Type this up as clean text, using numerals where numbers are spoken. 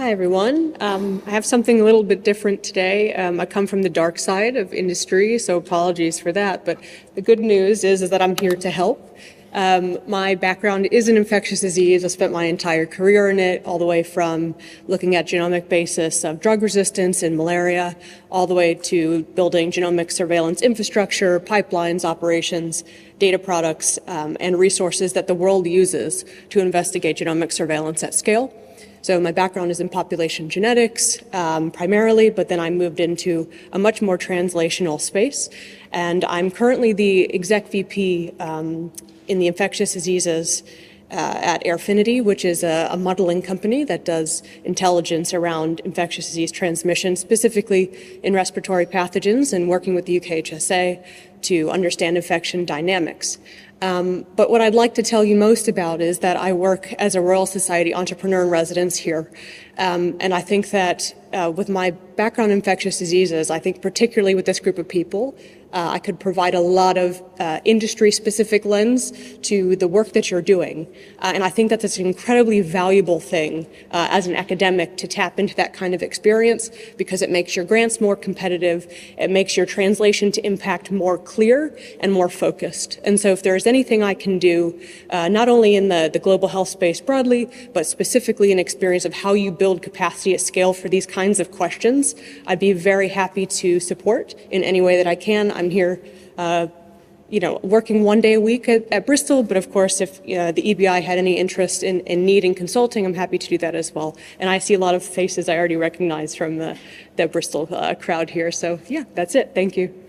Hi, everyone. I have something a little bit different today. I come from the dark side of industry, so apologies for that. But the good news is that I'm here to help. My background is in infectious disease. I spent my entire career in it, all the way from looking at genomic basis of drug resistance in malaria, all the way to building genomic surveillance infrastructure, pipelines, operations, data products, and resources that the world uses to investigate genomic surveillance at scale. So my background is in population genetics primarily, but then I moved into a much more translational space. And I'm currently the exec VP in the infectious diseases at Airfinity, which is a modeling company that does intelligence around infectious disease transmission, specifically in respiratory pathogens, and working with the UKHSA to understand infection dynamics. But what I'd like to tell you most about is that I work as a Royal Society entrepreneur in residence here. And I think that with my background in infectious diseases, I think particularly with this group of people, I could provide a lot of industry-specific lens to the work that you're doing. And I think that that's an incredibly valuable thing as an academic to tap into that kind of experience, because it makes your grants more competitive, it makes your translation to impact more clear and more focused. And so if there's anything I can do, not only in the global health space broadly, but specifically an experience of how you build capacity at scale for these kinds of questions, I'd be very happy to support in any way that I can. I'm here, working one day a week at Bristol, but of course, if the EBI had any interest in need in consulting, I'm happy to do that as well. And I see a lot of faces I already recognize from the Bristol crowd here. So yeah, that's it. Thank you.